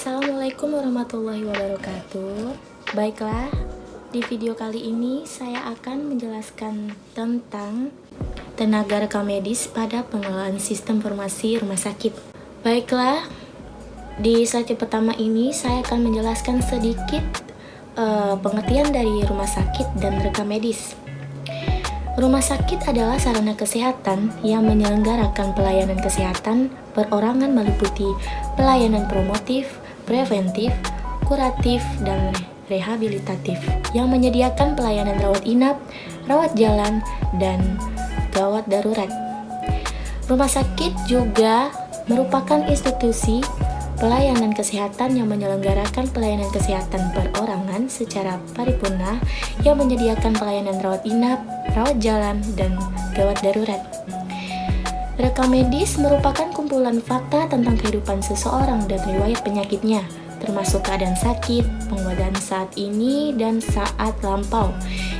Assalamualaikum warahmatullahi wabarakatuh. Baiklah, di video kali ini saya akan menjelaskan tentang tenaga rekam medis pada pengelolaan sistem informasi rumah sakit. Baiklah, di slide pertama ini saya akan menjelaskan sedikit pengertian dari rumah sakit dan rekam medis. Rumah sakit adalah sarana kesehatan yang menyelenggarakan pelayanan kesehatan perorangan meliputi pelayanan promotif, preventif, kuratif, dan rehabilitatif yang menyediakan pelayanan rawat inap, rawat jalan, dan gawat darurat. Rumah sakit juga merupakan institusi pelayanan kesehatan yang menyelenggarakan pelayanan kesehatan perorangan secara paripurna yang menyediakan pelayanan rawat inap, rawat jalan, dan gawat darurat. Rekam medis merupakan kumpulan fakta tentang kehidupan seseorang dan riwayat penyakitnya, termasuk keadaan sakit, pengobatan saat ini, dan saat lampau,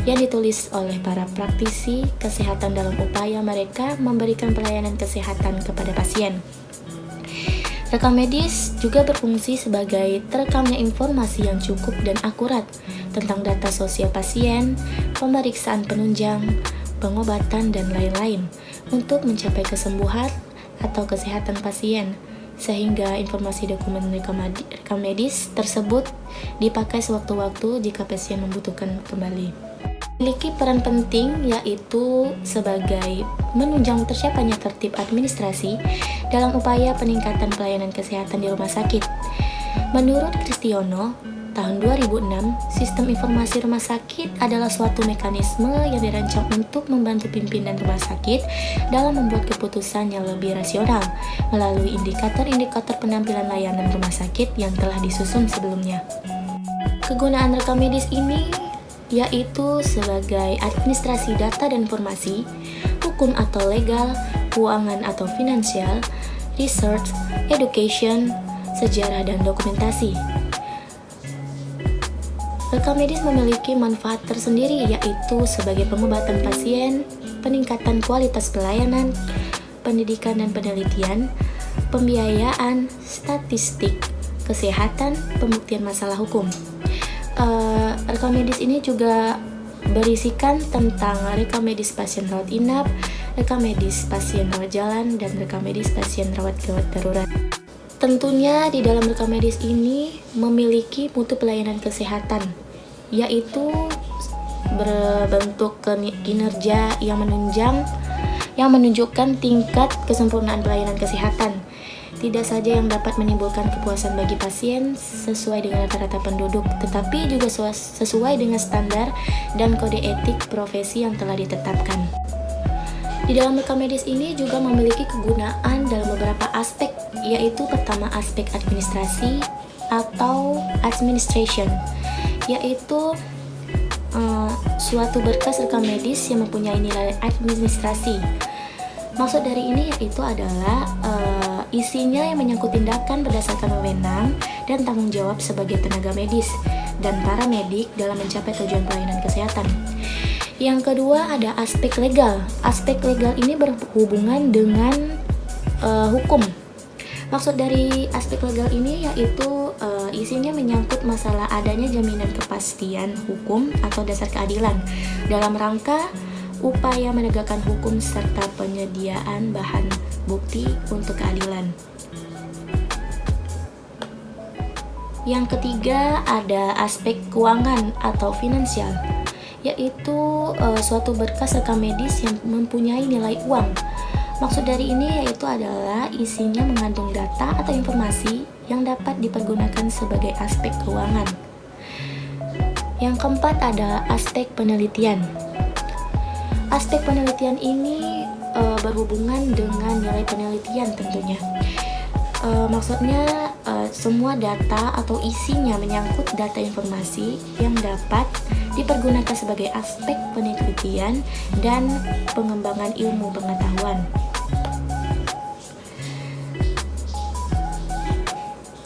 yang ditulis oleh para praktisi kesehatan dalam upaya mereka memberikan pelayanan kesehatan kepada pasien. Rekam medis juga berfungsi sebagai terekamnya informasi yang cukup dan akurat tentang data sosial pasien, pemeriksaan penunjang, pengobatan, dan lain-lain untuk mencapai kesembuhan atau kesehatan pasien, sehingga informasi dokumen rekam medis tersebut dipakai sewaktu-waktu jika pasien membutuhkan kembali. Memiliki peran penting yaitu sebagai menunjang tercapainya tertib administrasi dalam upaya peningkatan pelayanan kesehatan di rumah sakit. Menurut Kristiono, tahun 2006, sistem informasi rumah sakit adalah suatu mekanisme yang dirancang untuk membantu pimpinan rumah sakit dalam membuat keputusan yang lebih rasional melalui indikator-indikator penampilan layanan rumah sakit yang telah disusun sebelumnya. Kegunaan rekam medis ini yaitu sebagai administrasi data dan informasi, hukum atau legal, keuangan atau finansial, research, education, sejarah, dan dokumentasi. Rekam medis memiliki manfaat tersendiri yaitu sebagai pengobatan pasien, peningkatan kualitas pelayanan, pendidikan dan penelitian, pembiayaan, statistik, kesehatan, pembuktian masalah hukum. Rekam medis ini juga berisikan tentang rekam medis pasien rawat inap, rekam medis pasien rawat jalan, dan rekam medis pasien rawat gawat darurat. Tentunya di dalam rekam medis ini memiliki mutu pelayanan kesehatan, yaitu berbentuk kinerja yang menunjukkan tingkat kesempurnaan pelayanan kesehatan. Tidak saja yang dapat menimbulkan kepuasan bagi pasien sesuai dengan rata-rata penduduk, tetapi juga sesuai dengan standar dan kode etik profesi yang telah ditetapkan. Di dalam rekam medis ini juga memiliki kegunaan dalam beberapa aspek, yaitu pertama aspek administrasi atau administration, yaitu suatu berkas rekam medis yang mempunyai nilai administrasi. Maksud dari ini yaitu adalah isinya yang menyangkut tindakan berdasarkan wewenang dan tanggung jawab sebagai tenaga medis dan para medik dalam mencapai tujuan pelayanan kesehatan. Yang kedua ada aspek legal. Aspek legal ini berhubungan dengan hukum. Maksud dari aspek legal ini yaitu isinya menyangkut masalah adanya jaminan kepastian hukum atau dasar keadilan dalam rangka upaya menegakkan hukum serta penyediaan bahan bukti untuk keadilan. Yang ketiga ada aspek keuangan atau finansial, yaitu suatu berkas rekam medis yang mempunyai nilai uang. Maksud dari ini yaitu adalah isinya mengandung data atau informasi yang dapat dipergunakan sebagai aspek keuangan. Yang keempat ada aspek penelitian. Aspek penelitian ini berhubungan dengan nilai penelitian tentunya. Maksudnya semua data atau isinya menyangkut data informasi yang dapat dipergunakan sebagai aspek penelitian dan pengembangan ilmu pengetahuan.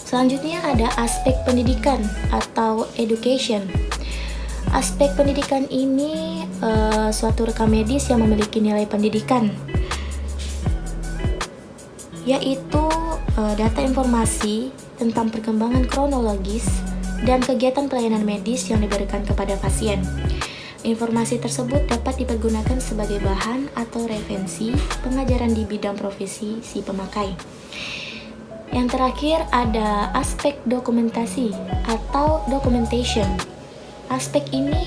Selanjutnya ada aspek pendidikan atau education. Aspek pendidikan ini suatu rekam medis yang memiliki nilai pendidikan, yaitu data informasi tentang perkembangan kronologis dan kegiatan pelayanan medis yang diberikan kepada pasien. Informasi tersebut dapat dipergunakan sebagai bahan atau referensi pengajaran di bidang profesi si pemakai. Yang terakhir ada aspek dokumentasi atau documentation. Aspek ini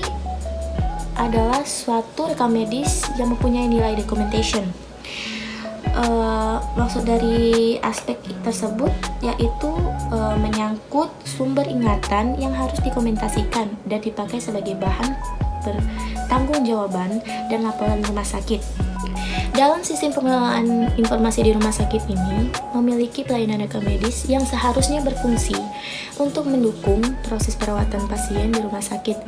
adalah suatu rekam medis yang mempunyai nilai documentation. Maksud dari aspek tersebut yaitu menyangkut sumber ingatan yang harus dokumentasikan dan dipakai sebagai bahan pertanggungjawaban dan laporan rumah sakit. Dalam sistem pengelolaan informasi di rumah sakit ini memiliki pelayanan rekam medis yang seharusnya berfungsi untuk mendukung proses perawatan pasien di rumah sakit.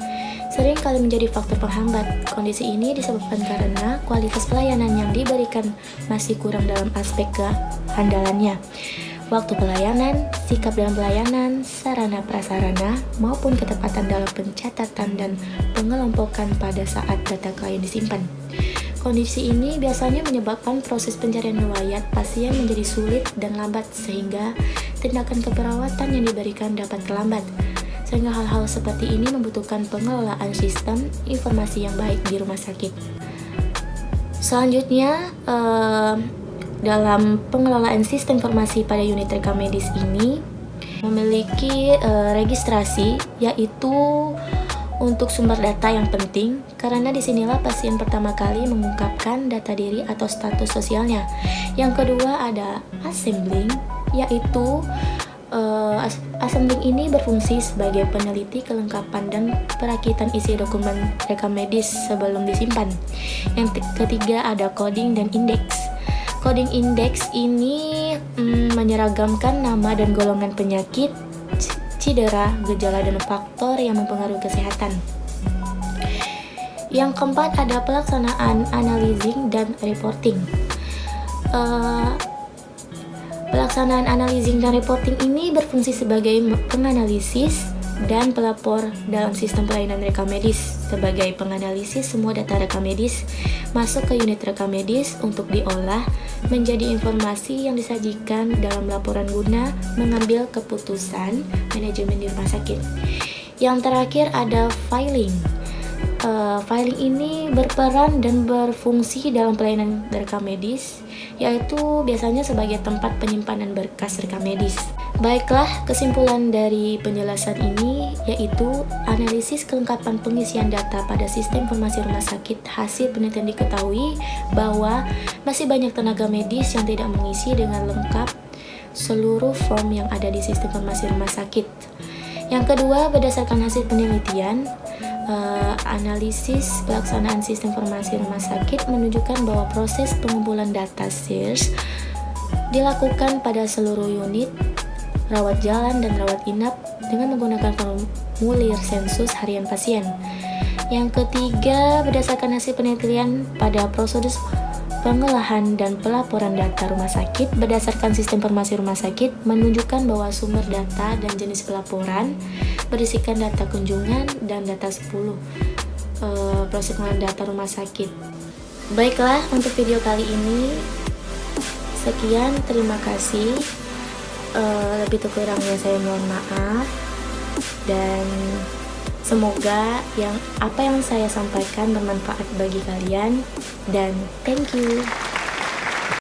Sering kali menjadi faktor penghambat. Kondisi ini disebabkan karena kualitas pelayanan yang diberikan masih kurang dalam aspek kehandalannya, waktu pelayanan, sikap dalam pelayanan, sarana prasarana, maupun ketepatan dalam pencatatan dan pengelompokan pada saat data klien disimpan. Kondisi ini biasanya menyebabkan proses pencarian riwayat pasien menjadi sulit dan lambat sehingga tindakan keperawatan yang diberikan dapat terlambat. Sehingga hal-hal seperti ini membutuhkan pengelolaan sistem informasi yang baik di rumah sakit. Selanjutnya, dalam pengelolaan sistem informasi pada unit rekam medis ini memiliki registrasi, yaitu untuk sumber data yang penting karena disinilah pasien pertama kali mengungkapkan data diri atau status sosialnya. Yang kedua ada assembling, yaitu assembling ini berfungsi sebagai peneliti kelengkapan dan perakitan isi dokumen rekam medis sebelum disimpan. Yang ketiga ada coding dan indeks. Coding indeks ini menyeragamkan nama dan golongan penyakit, cedera, gejala, dan faktor yang mempengaruhi kesehatan. Yang keempat ada pelaksanaan analyzing dan reporting. Pelaksanaan analyzing dan reporting ini berfungsi sebagai penganalisis dan pelapor dalam sistem pelayanan rekam medis. Sebagai penganalisis semua data rekam medis masuk ke unit rekam medis untuk diolah menjadi informasi yang disajikan dalam laporan guna mengambil keputusan manajemen di rumah sakit. Yang terakhir ada filing. Filing ini berperan dan berfungsi dalam pelayanan rekam medis, yaitu biasanya sebagai tempat penyimpanan berkas rekam medis. Baiklah, kesimpulan dari penjelasan ini yaitu analisis kelengkapan pengisian data pada sistem informasi rumah sakit. Hasil penelitian diketahui bahwa masih banyak tenaga medis yang tidak mengisi dengan lengkap seluruh form yang ada di sistem informasi rumah sakit. Yang kedua, berdasarkan hasil penelitian, analisis pelaksanaan sistem informasi rumah sakit menunjukkan bahwa proses pengumpulan data SIRS dilakukan pada seluruh unit rawat jalan dan rawat inap dengan menggunakan formulir sensus harian pasien. Yang ketiga, berdasarkan hasil penelitian pada prosedur pengolahan dan pelaporan data rumah sakit berdasarkan sistem informasi rumah sakit menunjukkan bahwa sumber data dan jenis pelaporan berisikan data kunjungan dan data 10 proses pengolahan data rumah sakit. Baiklah, untuk video kali ini sekian, terima kasih. Lebih kurangnya saya mohon maaf, dan semoga apa yang saya sampaikan bermanfaat bagi kalian, dan thank you.